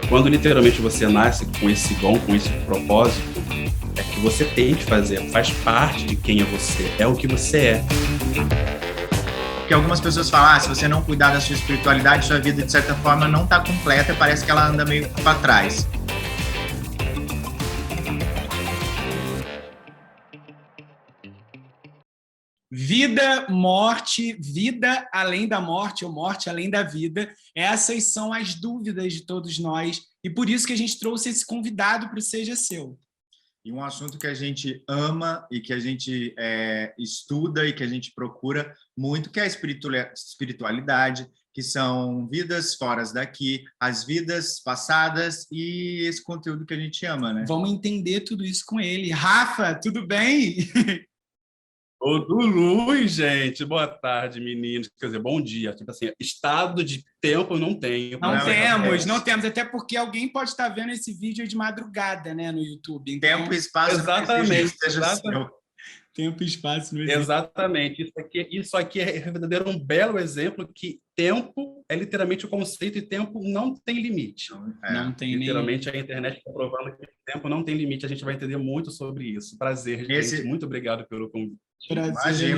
Quando literalmente você nasce com esse dom, com esse propósito, é que você tem que fazer, faz parte de quem é você, é o que você é. Porque algumas pessoas falam, se você não cuidar da sua espiritualidade, sua vida de certa forma não está completa, parece que ela anda meio para trás. Vida, morte, vida além da morte ou morte além da vida. Essas são as dúvidas de todos nós e por isso que a gente trouxe esse convidado para o Seja Seu. E um assunto que a gente ama e que a gente estuda e que a gente procura muito, que é a espiritualidade, que são vidas fora daqui, as vidas passadas e esse conteúdo que a gente ama, né? Vamos entender tudo isso com ele. Rafa, tudo bem? Ô, do Luz, gente. Boa tarde, meninos. Quer dizer, bom dia. Tipo assim, estado de tempo eu não tenho. Não temos. Até porque alguém pode estar vendo esse vídeo de madrugada, né, no YouTube. Então, tempo e espaço. Exatamente. Tempo e espaço no YouTube. Exatamente. Isso aqui é verdadeiro um belo exemplo que tempo é literalmente o conceito e tempo não tem limite. Não tem literalmente a internet está provando que tempo não tem limite. A gente vai entender muito sobre isso. Prazer, gente. Muito obrigado pelo convite. Prazer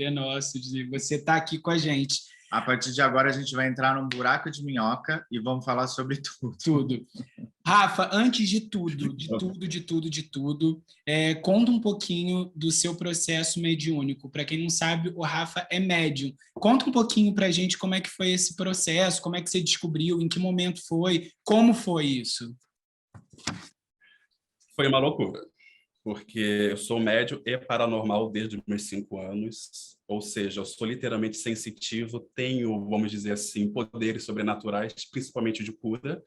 é nosso de você estar aqui com a gente. A partir de agora, a gente vai entrar num buraco de minhoca e vamos falar sobre tudo. Rafa, antes de tudo, conta um pouquinho do seu processo mediúnico. Para quem não sabe, o Rafa é médium. Conta um pouquinho para a gente como é que foi esse processo, como é que você descobriu, em que momento foi, como foi isso? Foi uma loucura. Porque eu sou médium e paranormal desde os meus 5 anos, ou seja, eu sou literalmente sensitivo, tenho, vamos dizer assim, poderes sobrenaturais, principalmente de cura,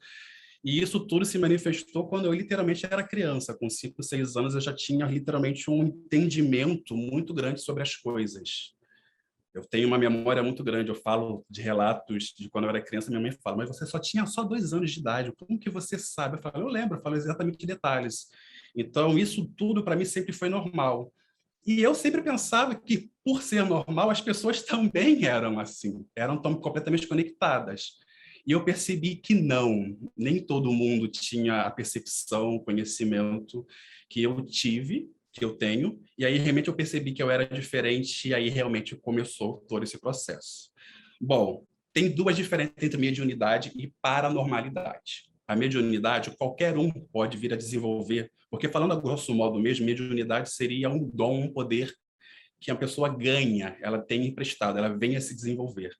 e isso tudo se manifestou quando eu literalmente era criança, com 5, 6 anos eu já tinha literalmente um entendimento muito grande sobre as coisas. Eu tenho uma memória muito grande, eu falo de relatos de quando eu era criança, minha mãe fala, mas você só tinha 2 anos de idade, como que você sabe? Eu lembro, eu falo exatamente de detalhes. Então, isso tudo para mim sempre foi normal. E eu sempre pensava que, por ser normal, as pessoas também eram assim, eram tão completamente conectadas. E eu percebi que não, nem todo mundo tinha a percepção, o conhecimento que eu tive, que eu tenho, e aí realmente eu percebi que eu era diferente, e aí realmente começou todo esse processo. Bom, tem 2 diferenças entre mediunidade e paranormalidade. A mediunidade, qualquer um pode vir a desenvolver, porque falando a grosso modo mesmo, mediunidade seria um dom, um poder que a pessoa ganha, ela tem emprestado, ela vem a se desenvolver.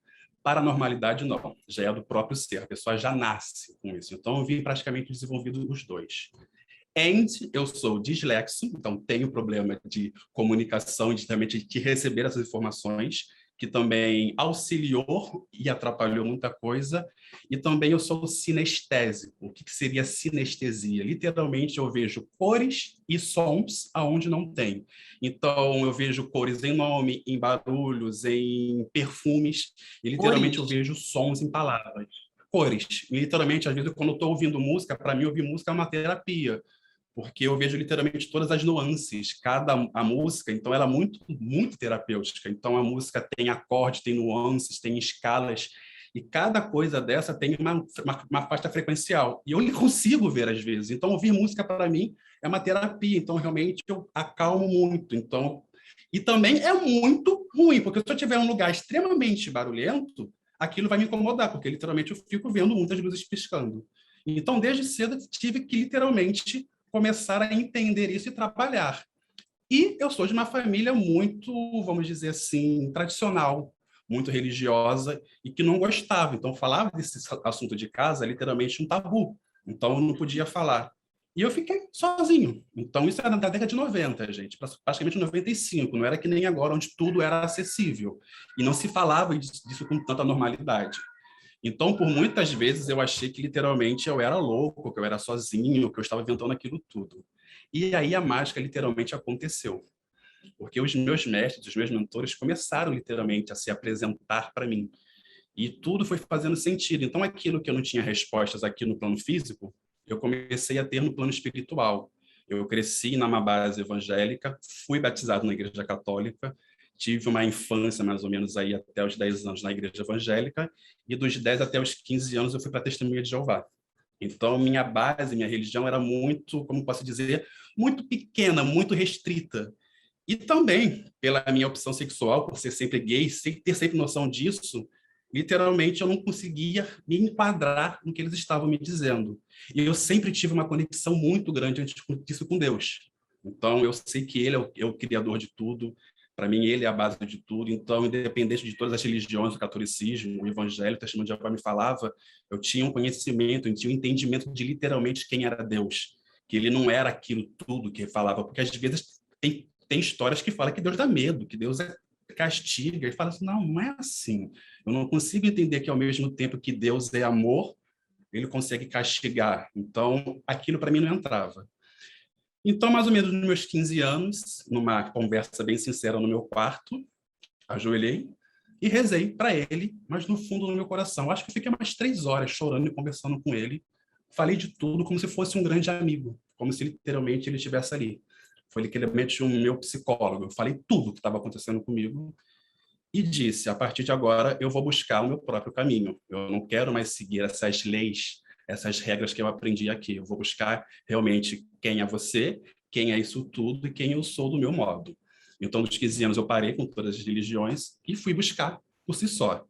Paranormalidade não, já é do próprio ser, a pessoa já nasce com isso. Então eu vim praticamente desenvolvido os 2. Eu sou dislexo, então tenho problema de comunicação, de receber essas informações, que também auxiliou e atrapalhou muita coisa. E também eu sou sinestésico. O que seria sinestesia? Literalmente, eu vejo cores e sons aonde não tem. Então, eu vejo cores em nome, em barulhos, em perfumes, e literalmente eu vejo sons em palavras. Cores. E, literalmente, às vezes, quando eu estou ouvindo música, para mim, ouvir música é uma terapia, porque eu vejo literalmente todas as nuances, a música, então ela é muito, muito terapêutica. Então a música tem acorde, tem nuances, tem escalas, e cada coisa dessa tem uma faixa frequencial. E eu nem consigo ver às vezes. Então ouvir música para mim é uma terapia, então realmente eu acalmo muito. Então, e também é muito ruim, porque se eu estiver em um lugar extremamente barulhento, aquilo vai me incomodar, porque literalmente eu fico vendo muitas luzes piscando. Então, desde cedo, tive que literalmente começar a entender isso e trabalhar. E eu sou de uma família muito, vamos dizer assim, tradicional, muito religiosa e que não gostava. Então, falava desse assunto de casa, literalmente um tabu. Então, eu não podia falar. E eu fiquei sozinho. Então, isso era na década de 90, gente, praticamente 95. Não era que nem agora, onde tudo era acessível. E não se falava disso com tanta normalidade. Então, por muitas vezes, eu achei que literalmente eu era louco, que eu era sozinho, que eu estava inventando aquilo tudo. E aí a mágica literalmente aconteceu. Porque os meus mestres, os meus mentores começaram literalmente a se apresentar para mim. E tudo foi fazendo sentido. Então, aquilo que eu não tinha respostas aqui no plano físico, eu comecei a ter no plano espiritual. Eu cresci numa base evangélica, fui batizado na Igreja Católica, tive uma infância mais ou menos aí até os 10 anos na igreja evangélica, e dos 10 até os 15 anos eu fui para a Testemunha de Jeová. Então, minha base, minha religião era muito, como posso dizer, muito pequena, muito restrita. E também, pela minha opção sexual, por ser sempre gay, sem ter sempre noção disso, literalmente eu não conseguia me enquadrar no que eles estavam me dizendo. E eu sempre tive uma conexão muito grande antes disso com Deus. Então, eu sei que Ele é o criador de tudo. Para mim, Ele é a base de tudo. Então, independente de todas as religiões, o catolicismo, o evangelho, o testemunho de Jeová me falava, eu tinha um conhecimento, eu tinha um entendimento de literalmente quem era Deus. Que Ele não era aquilo tudo que falava. Porque, às vezes, tem histórias que falam que Deus dá medo, que Deus castiga. E fala assim, não, não é assim. Eu não consigo entender que, ao mesmo tempo que Deus é amor, Ele consegue castigar. Então, aquilo para mim não entrava. Então, mais ou menos nos meus 15 anos, numa conversa bem sincera no meu quarto, ajoelhei e rezei para ele, mas no fundo do meu coração. Acho que fiquei umas 3 horas chorando e conversando com ele. Falei de tudo como se fosse um grande amigo, como se literalmente ele estivesse ali. Foi literalmente um meu psicólogo. Eu falei tudo o que estava acontecendo comigo e disse, a partir de agora eu vou buscar o meu próprio caminho. Eu não quero mais seguir essas leis, essas regras que eu aprendi aqui. Eu vou buscar realmente quem é você, quem é isso tudo e quem eu sou do meu modo. Então, dos 15 anos, eu parei com todas as religiões e fui buscar por si só.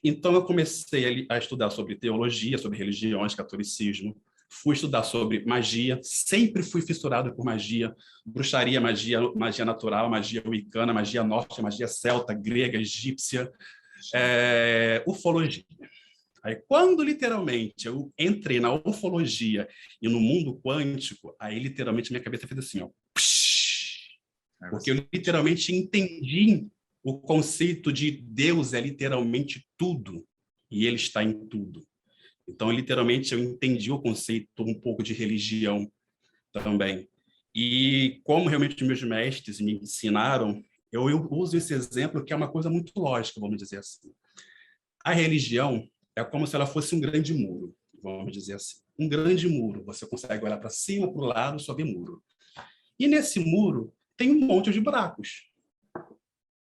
Então, eu comecei a estudar sobre teologia, sobre religiões, catolicismo. Fui estudar sobre magia, sempre fui fissurado por magia, bruxaria, magia natural, magia wicana, magia norte, magia celta, grega, egípcia, ufologia. Aí, quando literalmente eu entrei na ufologia e no mundo quântico, aí literalmente minha cabeça fez assim, ó, porque eu literalmente entendi o conceito de Deus é literalmente tudo e Ele está em tudo. Então, literalmente, eu entendi o conceito um pouco de religião também. E como realmente meus mestres me ensinaram, eu uso esse exemplo que é uma coisa muito lógica, vamos dizer assim. A religião é como se ela fosse um grande muro, vamos dizer assim. Um grande muro. Você consegue olhar para cima, para o lado, só ver muro. E nesse muro tem um monte de buracos.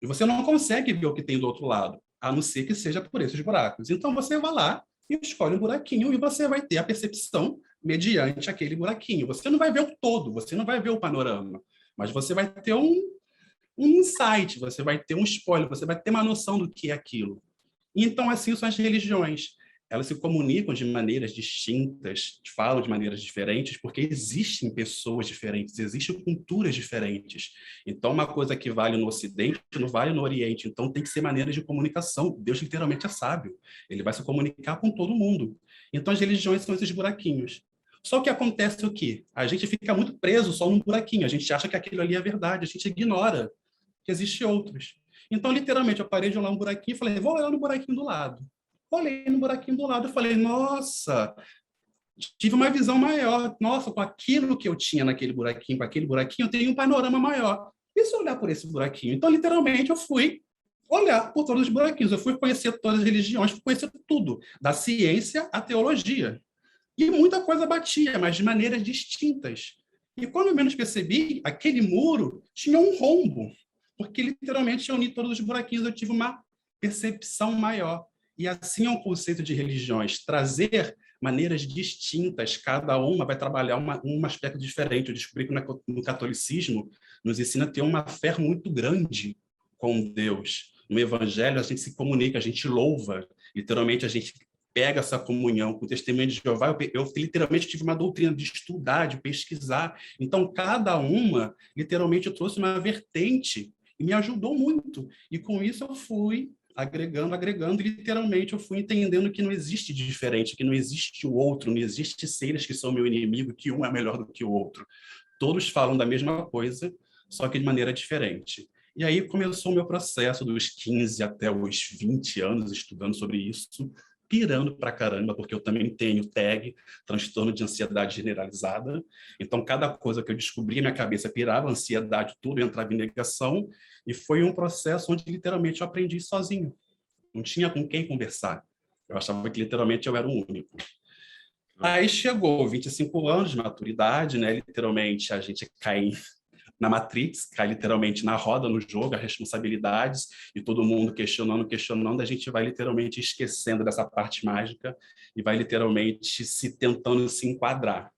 E você não consegue ver o que tem do outro lado, a não ser que seja por esses buracos. Então, você vai lá e escolhe um buraquinho e você vai ter a percepção mediante aquele buraquinho. Você não vai ver o todo, você não vai ver o panorama, mas você vai ter um insight, você vai ter um spoiler, você vai ter uma noção do que é aquilo. Então, assim são as religiões. Elas se comunicam de maneiras distintas, falam de maneiras diferentes, porque existem pessoas diferentes, existem culturas diferentes. Então, uma coisa que vale no Ocidente não vale no Oriente. Então, tem que ser maneiras de comunicação. Deus literalmente é sábio. Ele vai se comunicar com todo mundo. Então, as religiões são esses buraquinhos. Só que acontece o quê? A gente fica muito preso só num buraquinho. A gente acha que aquilo ali é verdade. A gente ignora que existem outros. Então, literalmente, eu parei de olhar um buraquinho e falei, vou olhar no buraquinho do lado. Olhei no buraquinho do lado e falei, nossa, tive uma visão maior. Nossa, com aquilo que eu tinha naquele buraquinho, com aquele buraquinho, eu tenho um panorama maior. E se eu olhar por esse buraquinho? Então, literalmente, eu fui olhar por todos os buraquinhos. Eu fui conhecer todas as religiões, fui conhecer tudo, da ciência à teologia. E muita coisa batia, mas de maneiras distintas. E quando eu menos percebi, aquele muro tinha um rombo, porque literalmente eu uni todos os buraquinhos, eu tive uma percepção maior. E assim é um conceito de religiões, trazer maneiras distintas, cada uma vai trabalhar um aspecto diferente. Eu descobri que no catolicismo nos ensina a ter uma fé muito grande com Deus. No evangelho a gente se comunica, a gente louva, literalmente a gente pega essa comunhão com o testemunho de Jeová. Eu literalmente tive uma doutrina de estudar, de pesquisar. Então, cada uma, literalmente, eu trouxe uma vertente e me ajudou muito. E com isso eu fui agregando, e literalmente eu fui entendendo que não existe diferente, que não existe o outro, não existe seres que são meu inimigo, que um é melhor do que o outro. Todos falam da mesma coisa, só que de maneira diferente. E aí começou o meu processo dos 15 até os 20 anos estudando sobre isso, pirando pra caramba, porque eu também tenho TAG, transtorno de ansiedade generalizada. Então, cada coisa que eu descobria, minha cabeça pirava, ansiedade, tudo, eu entrava em negação. E foi um processo onde, literalmente, eu aprendi sozinho. Não tinha com quem conversar. Eu achava que, literalmente, eu era o único. Aí chegou 25 anos de maturidade, né? Literalmente, a gente cai na Matrix, cai literalmente na roda, no jogo, as responsabilidades, e todo mundo questionando, a gente vai literalmente esquecendo dessa parte mágica e vai literalmente tentando se enquadrar.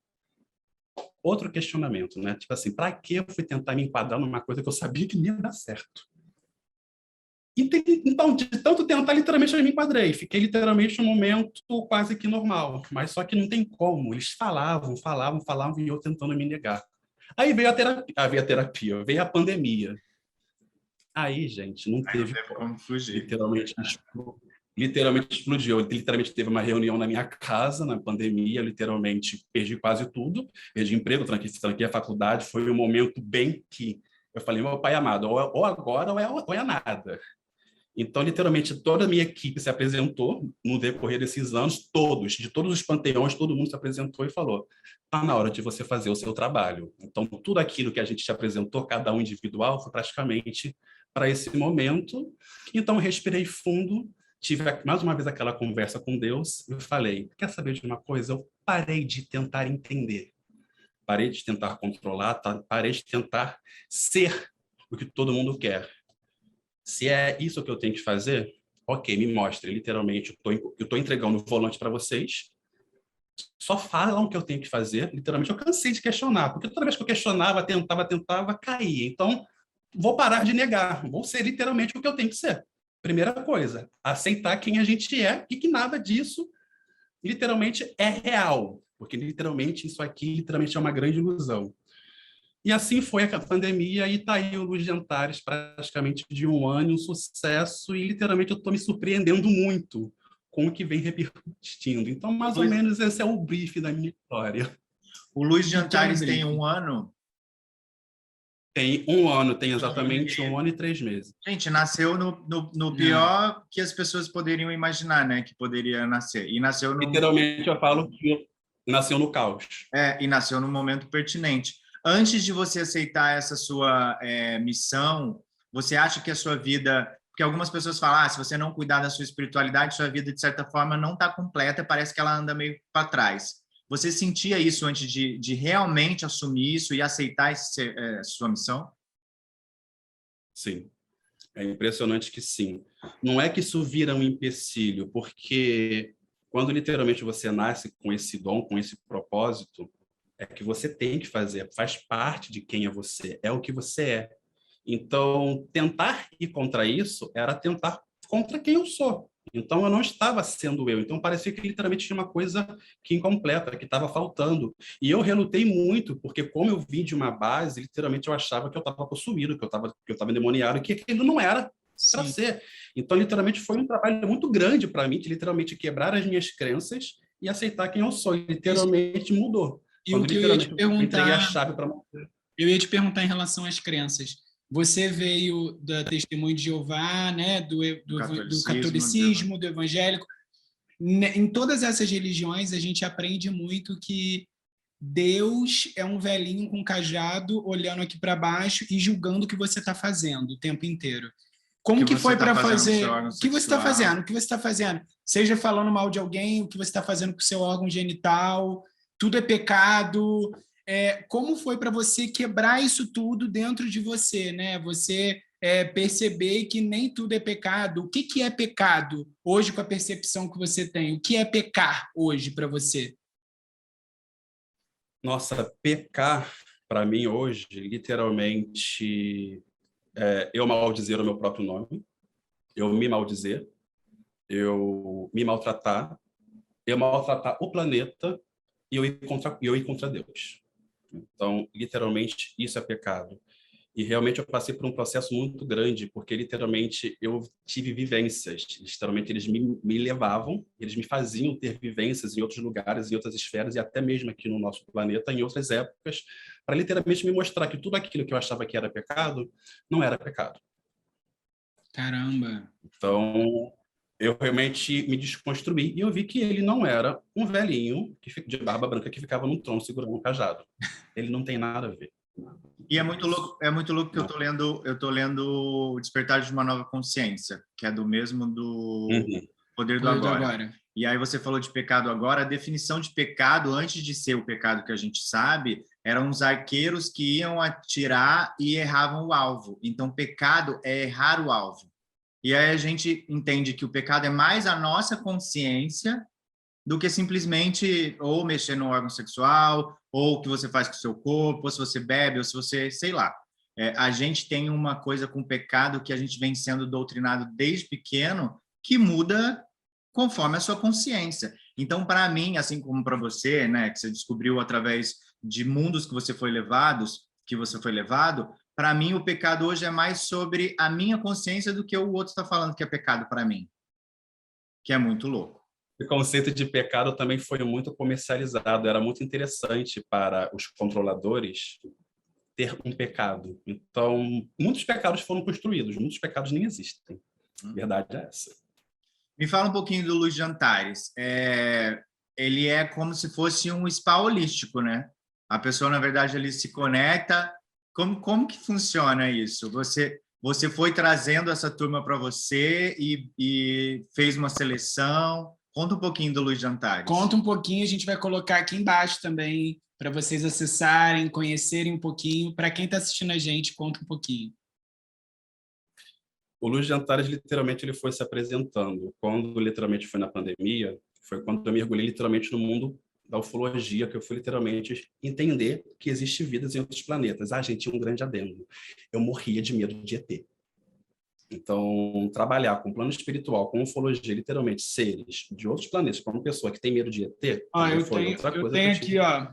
Outro questionamento, né? Tipo assim, para que eu fui tentar me enquadrar numa coisa que eu sabia que não ia dar certo? Então, de tanto tentar, literalmente eu me enquadrei. Fiquei literalmente um momento quase que normal. Mas só que não tem como. Eles falavam, e eu tentando me negar. Aí veio a pandemia. Aí, gente, não teve como fugir. Literalmente explodiu. Literalmente teve uma reunião na minha casa, na pandemia, literalmente perdi quase tudo. Perdi emprego, tranquei a faculdade. Foi um momento bem que eu falei, meu pai amado, ou agora ou é nada. Então, literalmente, toda a minha equipe se apresentou no decorrer desses anos, de todos os panteões, todo mundo se apresentou e falou: está na hora de você fazer o seu trabalho. Então, tudo aquilo que a gente te apresentou, cada um individual, foi praticamente para esse momento. Então, eu respirei fundo, tive mais uma vez aquela conversa com Deus e falei: quer saber de uma coisa? Eu parei de tentar entender, parei de tentar controlar, parei de tentar ser o que todo mundo quer. Se é isso que eu tenho que fazer, ok, me mostre. Literalmente, eu estou entregando o volante para vocês. Só falam o que eu tenho que fazer. Literalmente, eu cansei de questionar, porque toda vez que eu questionava, tentava, caía. Então, vou parar de negar. Vou ser literalmente o que eu tenho que ser. Primeira coisa, aceitar quem a gente é e que nada disso literalmente é real. Porque literalmente isso aqui literalmente é uma grande ilusão. E assim foi a pandemia e está aí o Luz de Antares, praticamente de um ano, um sucesso, e literalmente eu estou me surpreendendo muito com o que vem repercutindo. Então, mais ou menos, esse é o brief da minha história. O Luz de Antares tem 1 ano? Tem 1 ano, tem exatamente 1 ano e 3 meses. Gente, nasceu no pior que as pessoas poderiam imaginar, né? Que poderia nascer. E nasceu no... Literalmente, eu falo que nasceu no caos. E nasceu no momento pertinente. Antes de você aceitar essa sua missão, você acha que a sua vida... Porque algumas pessoas falam, se você não cuidar da sua espiritualidade, sua vida, de certa forma, não está completa, parece que ela anda meio para trás. Você sentia isso antes de realmente assumir isso e aceitar sua missão? Sim. É impressionante que sim. Não é que isso vira um empecilho, porque quando literalmente você nasce com esse dom, com esse propósito, é que você tem que fazer, faz parte de quem é você, é o que você é. Então, tentar ir contra isso era tentar contra quem eu sou. Então, eu não estava sendo eu. Então, parecia que literalmente tinha uma coisa que incompleta, que estava faltando. E eu relutei muito, porque como eu vim de uma base, literalmente eu achava que eu estava possuído, que eu estava endemoniado, que aquilo não era para ser. Então, literalmente, foi um trabalho muito grande para mim, de literalmente quebrar as minhas crenças e aceitar quem eu sou. Literalmente mudou. E o que eu ia te perguntar... entreguei a chave para... Eu ia te perguntar em relação às crenças. Você veio da Testemunho de Jeová, né? do catolicismo, do evangélico. Em todas essas religiões, a gente aprende muito que Deus é um velhinho com cajado olhando aqui para baixo e julgando o que você está fazendo o tempo inteiro. Como que foi para fazer? O que você está fazendo? O que você está fazendo? Seja falando mal de alguém, o que você está fazendo com o seu órgão genital, tudo é pecado. Como foi para você quebrar isso tudo dentro de você, né? Você perceber que nem tudo é pecado. O que é pecado hoje com a percepção que você tem? O que é pecar hoje para você? Nossa, pecar para mim hoje, literalmente, eu maldizer o meu próprio nome, eu me maldizer, eu me maltratar, eu maltratar o planeta e eu ir contra Deus. Então, literalmente, isso é pecado. E realmente eu passei por um processo muito grande, porque literalmente eu tive vivências. Literalmente eles me levavam, eles me faziam ter vivências em outros lugares, em outras esferas, e até mesmo aqui no nosso planeta, em outras épocas, para literalmente me mostrar que tudo aquilo que eu achava que era pecado, não era pecado. Caramba! Então, eu realmente me desconstruí e eu vi que ele não era um velhinho de barba branca que ficava no trono segurando um cajado. Ele não tem nada a ver. E é muito louco que eu tô lendo O Despertar de uma Nova Consciência, que é do mesmo do Poder do Agora. E aí você falou de pecado agora, a definição de pecado, antes de ser o pecado que a gente sabe, Eram os arqueiros que iam atirar e erravam o alvo. Então, pecado é errar o alvo. E aí a gente entende que o pecado é mais a nossa consciência do que simplesmente ou mexer no órgão sexual, ou o que você faz com o seu corpo, ou se você bebe, ou se você, sei lá. A gente tem uma coisa com o pecado que a gente vem sendo doutrinado desde pequeno, que muda conforme a sua consciência. Então, para mim, assim como para você, né, que você descobriu através de mundos que você foi levado, para mim o pecado hoje é mais sobre a minha consciência do que o outro está falando que é pecado para mim, que é muito louco. O conceito de pecado também foi muito comercializado, era muito interessante para os controladores ter um pecado. Então, muitos pecados foram construídos, muitos pecados nem existem. A verdade é essa. Me fala um pouquinho do Luz de Antares. Ele é como se fosse um spa holístico, né? A pessoa, na verdade, ele se conecta. Como que funciona isso? Você foi trazendo essa turma para você e fez uma seleção. Conta um pouquinho do Luz de Antares. Conta um pouquinho, a gente vai colocar aqui embaixo também, para vocês acessarem, conhecerem um pouquinho. Para quem está assistindo a gente, conta um pouquinho. O Luz de Antares, literalmente, ele foi se apresentando. Quando, literalmente, foi na pandemia, foi quando eu mergulhei, literalmente, no mundo da ufologia, que eu fui, literalmente, entender que existe vidas em outros planetas. Gente, tinha um grande adendo. Eu morria de medo de ET. Então, trabalhar com plano espiritual, com ufologia, literalmente, seres de outros planetas, para uma pessoa que tem medo de ET, eu tenho aqui, ó.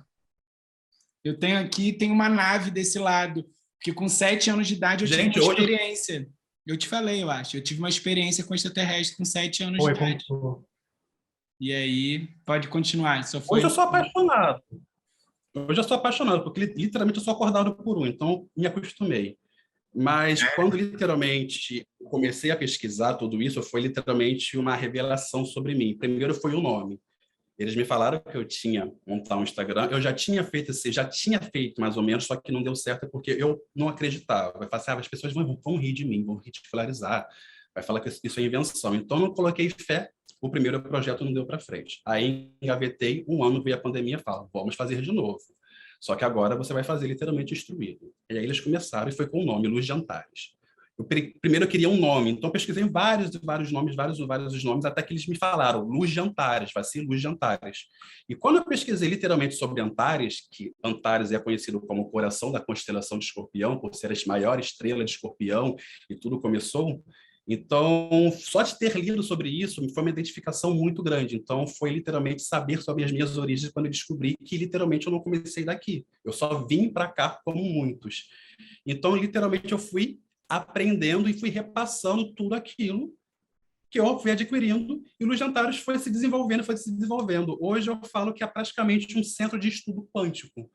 Eu tenho aqui, tem uma nave desse lado, porque com 7 anos de idade eu tive uma experiência. Eu te falei, eu acho. Eu tive uma experiência com extraterrestre com 7 anos de idade. E aí, pode continuar. Hoje eu sou apaixonado. Porque literalmente eu sou acordado por um, então me acostumei. Mas quando literalmente comecei a pesquisar tudo isso, foi literalmente uma revelação sobre mim. Primeiro foi o nome. Eles me falaram que eu tinha montar um Instagram. Eu já tinha feito mais ou menos, só que não deu certo porque eu não acreditava. Eu falava, as pessoas vão rir de mim, vão ridicularizar, vai falar que isso é invenção. Então, eu não coloquei fé. O primeiro projeto não deu para frente. Aí, engavetei, um ano veio a pandemia e falo, vamos fazer de novo. Só que agora você vai fazer literalmente instruído. E aí eles começaram e foi com o nome Luz de Antares. Primeiro eu queria um nome, então pesquisei vários nomes, vários nomes, até que eles me falaram Luz de Antares, vai ser Luz de Antares. E quando eu pesquisei literalmente sobre Antares, que Antares é conhecido como o coração da constelação de Escorpião, por ser a maior estrela de Escorpião, e tudo começou. Então, só de ter lido sobre isso foi uma identificação muito grande. Então, foi literalmente saber sobre as minhas origens quando eu descobri que literalmente eu não comecei daqui. Eu só vim para cá como muitos. Então, literalmente, eu fui aprendendo e fui repassando tudo aquilo que eu fui adquirindo e o Luz de Antares foi se desenvolvendo. Hoje eu falo que é praticamente um centro de estudo quântico.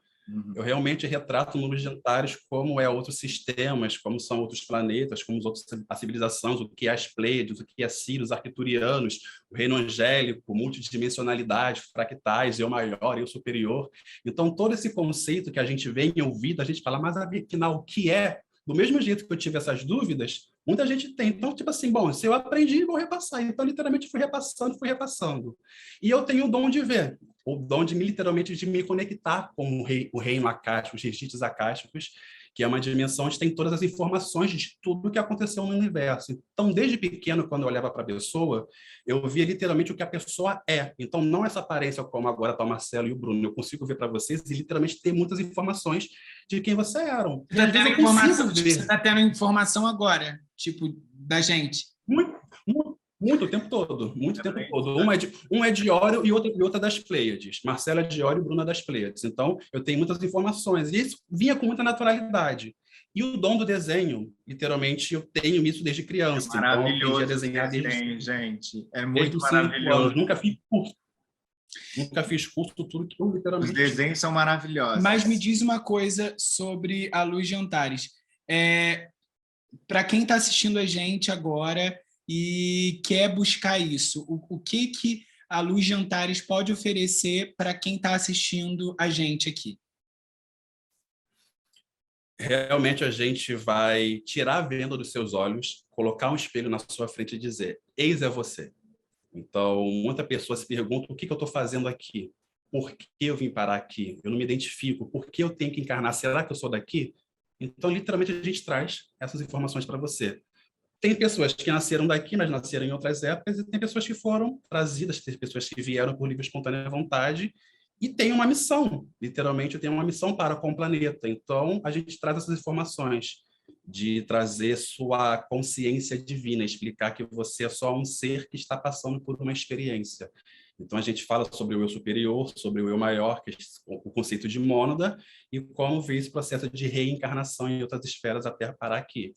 Eu realmente retrato no Luz de Antares como é outros sistemas, como são outros planetas, como as civilizações, o que é as Pleiades, o que é Sírios, arcturianos, o reino angélico, multidimensionalidade, fractais, eu maior, eu superior. Então, todo esse conceito que a gente vem ouvindo, a gente fala, mas afinal, o que é? Do mesmo jeito que eu tive essas dúvidas, muita gente tem. Então, tipo assim, bom, se eu aprendi, vou repassar. Então, literalmente, fui repassando. E eu tenho o dom de ver, o dom de, literalmente, de me conectar com o reino acástico, os registros acásticos, que é uma dimensão onde tem todas as informações de tudo o que aconteceu no universo. Então, desde pequeno, quando eu olhava para a pessoa, eu via literalmente o que a pessoa é. Então, não essa aparência como agora está o Marcelo e o Bruno. Eu consigo ver para vocês e literalmente ter muitas informações de quem você eram. Você está tendo informação agora, tipo, da gente. Muito, o tempo todo. Um é de Órion e outra das Pleiades. Marcelo é de Órion e Bruna das Pleiades. Então, eu tenho muitas informações. E isso vinha com muita naturalidade. E o dom do desenho, literalmente, eu tenho isso desde criança. É maravilhoso. Então, eu aprendi a desenhar gente. É muito maravilhoso. 5 anos. Nunca fiz curso, tudo que eu literalmente... Os desenhos são maravilhosos. Mas me diz uma coisa sobre a Luz de Antares. Para quem está assistindo a gente agora e quer buscar isso, o que a Luz de Antares pode oferecer para quem está assistindo a gente aqui? Realmente a gente vai tirar a venda dos seus olhos, colocar um espelho na sua frente e dizer, eis é você. Então, muita pessoa se pergunta, o que eu estou fazendo aqui? por que eu vim parar aqui, eu não me identifico, por que eu tenho que encarnar, será que eu sou daqui? Então, literalmente, a gente traz essas informações para você. Tem pessoas que nasceram daqui, mas nasceram em outras épocas, e tem pessoas que foram trazidas, tem pessoas que vieram por livre e espontânea vontade, e tem uma missão, literalmente, tem uma missão para com o planeta. Então, a gente traz essas informações de trazer sua consciência divina, explicar que você é só um ser que está passando por uma experiência. Então, a gente fala sobre o eu superior, sobre o eu maior, que é o conceito de mônada, e como ver esse processo de reencarnação em outras esferas até parar aqui.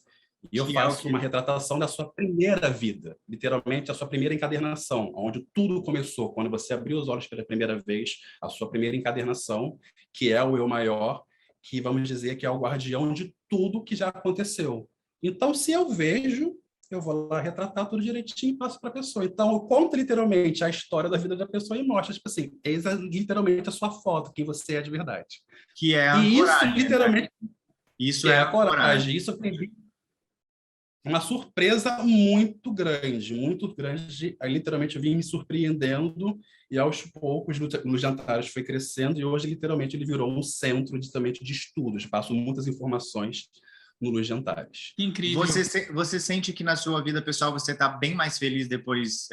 E eu faço uma retratação da sua primeira vida, literalmente a sua primeira encadernação, onde tudo começou, quando você abriu os olhos pela primeira vez, a sua primeira encadernação, que é o eu maior, que vamos dizer que é o guardião de tudo que já aconteceu. Então, se eu vejo, eu vou lá retratar tudo direitinho e passo para a pessoa. Então, eu conto literalmente a história da vida da pessoa e mostro, tipo assim, eis literalmente a sua foto, quem você é de verdade. Que é a e coragem, isso, literalmente, né? Isso é a coragem. Isso foi uma surpresa muito grande. Aí, literalmente, eu vim me surpreendendo e, aos poucos, nos jantares foi crescendo e hoje, literalmente, ele virou um centro de estudos. Passo muitas informações nos jantares. Que incrível. Você sente que na sua vida pessoal você está bem mais feliz depois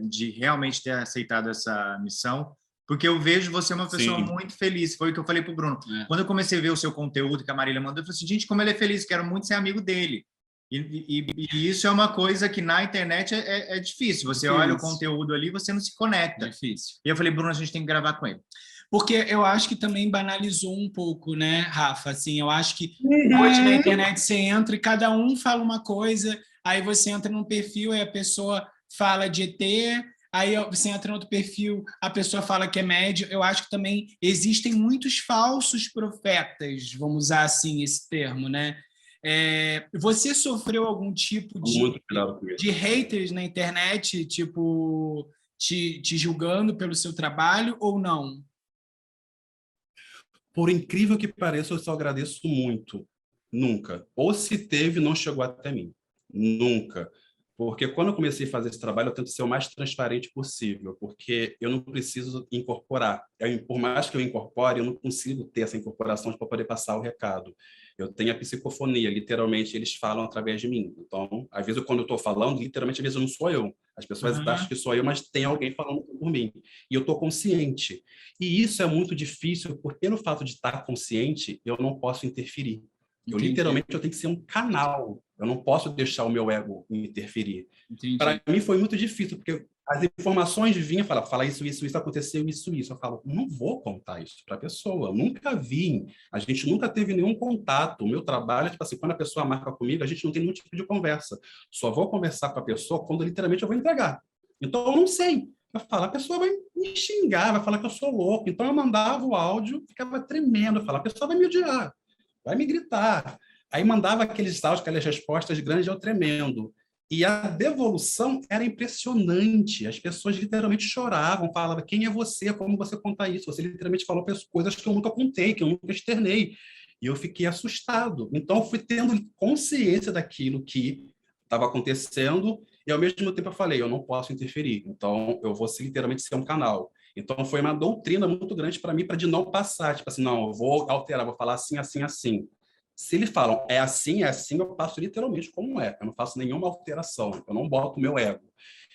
de realmente ter aceitado essa missão? Porque eu vejo você uma pessoa muito feliz. Foi o que eu falei para o Bruno. Quando eu comecei a ver o seu conteúdo que a Marília mandou, eu falei assim, gente, como ele é feliz, quero muito ser amigo dele. E isso é uma coisa que na internet é difícil. Você olha o conteúdo ali, você não se conecta. Difícil. E eu falei, Bruno, a gente tem que gravar com ele. Porque eu acho que também banalizou um pouco, né, Rafa? Assim, eu acho que hoje na internet você entra e cada um fala uma coisa, aí você entra num perfil e a pessoa fala de ET, aí você entra em outro perfil, a pessoa fala que é médio. Eu acho que também existem muitos falsos profetas, vamos usar assim esse termo, né? Você sofreu algum tipo de haters na internet, tipo, te julgando pelo seu trabalho ou não? Por incrível que pareça, eu só agradeço muito. Nunca. Ou se teve, não chegou até mim. Nunca. Porque quando eu comecei a fazer esse trabalho, eu tento ser o mais transparente possível, porque eu não preciso incorporar. Por mais que eu incorpore, eu não consigo ter essa incorporação para poder passar o recado. Eu tenho a psicofonia, literalmente eles falam através de mim. Então, às vezes, quando eu estou falando, literalmente, às vezes não sou eu. As pessoas acham que sou eu, mas tem alguém falando por mim. E eu estou consciente. E isso é muito difícil, porque pelo fato de estar consciente, eu não posso interferir. Literalmente, eu tenho que ser um canal. Eu não posso deixar o meu ego interferir. Para mim foi muito difícil, porque as informações vinham, fala isso aconteceu, isso. Eu falo, não vou contar isso para a pessoa. Eu nunca vi. A gente nunca teve nenhum contato. O meu trabalho é, tipo assim, quando a pessoa marca comigo, a gente não tem nenhum tipo de conversa. Só vou conversar com a pessoa quando literalmente eu vou entregar. Então, eu não sei. Eu falo, a pessoa vai me xingar, vai falar que eu sou louco. Então, eu mandava o áudio, ficava tremendo. Eu falava, a pessoa vai me odiar, vai me gritar. Aí mandava aqueles áudios, aquelas respostas grandes, eu tremendo. E a devolução era impressionante. As pessoas literalmente choravam, falavam, quem é você? Como você conta isso? Você literalmente falou coisas que eu nunca contei, que eu nunca externei. E eu fiquei assustado. Então, eu fui tendo consciência daquilo que estava acontecendo e, ao mesmo tempo, eu falei, eu não posso interferir. Então, eu vou literalmente ser um canal. Então, foi uma doutrina muito grande para mim, para de não passar. Tipo assim, não, eu vou alterar, vou falar assim, assim, assim. Se eles falam é assim, eu passo literalmente como é. Eu não faço nenhuma alteração, eu não boto o meu ego.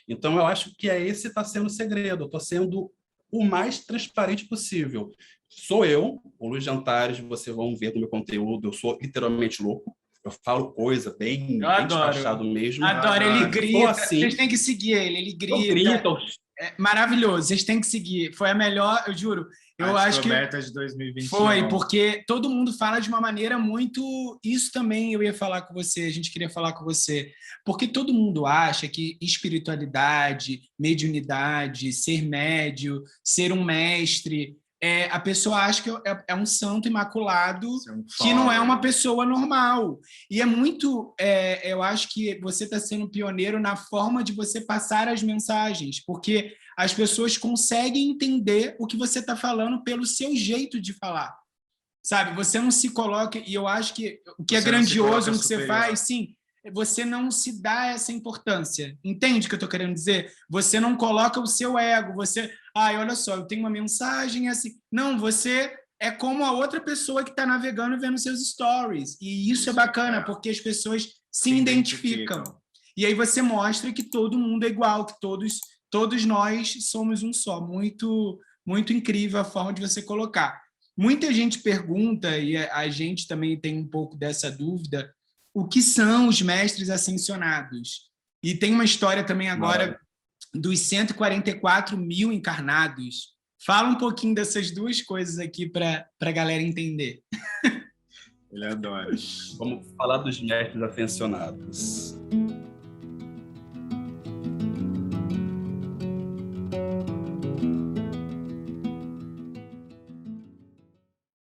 Então, eu acho que esse está sendo o segredo. Eu estou sendo o mais transparente possível. Sou eu, o Luiz Jantares, vocês vão ver no meu conteúdo, eu sou literalmente louco. Eu falo coisa bem despachado mesmo. Adoro, ele grita. Assim. Vocês têm que seguir ele grita. Grita. É maravilhoso, vocês têm que seguir. Foi a melhor, eu juro. Eu acho que de 2021. foi, porque todo mundo fala de uma maneira muito... Isso também eu ia falar com você, a gente queria falar com você. Porque todo mundo acha que espiritualidade, mediunidade, ser médio, ser um mestre... a pessoa acha que é um santo imaculado, que não é uma pessoa normal. E é muito... eu acho que você está sendo pioneiro na forma de você passar as mensagens, porque as pessoas conseguem entender o que você está falando pelo seu jeito de falar. Sabe? Você não se coloca... E eu acho que o que é grandioso no que você faz, sim, você não se dá essa importância. Entende o que eu estou querendo dizer? Você não coloca o seu ego, você... Olha só, eu tenho uma mensagem assim. Não, você é como a outra pessoa que está navegando e vendo seus stories. E isso é bacana, porque as pessoas se identificam. E aí você mostra que todo mundo é igual, que todos nós somos um só. Muito, muito incrível a forma de você colocar. Muita gente pergunta, e a gente também tem um pouco dessa dúvida, o que são os mestres ascensionados? E tem uma história também agora dos 144 mil encarnados. Fala um pouquinho dessas duas coisas aqui para a galera entender. Ele adora. Vamos falar dos mestres ascensionados.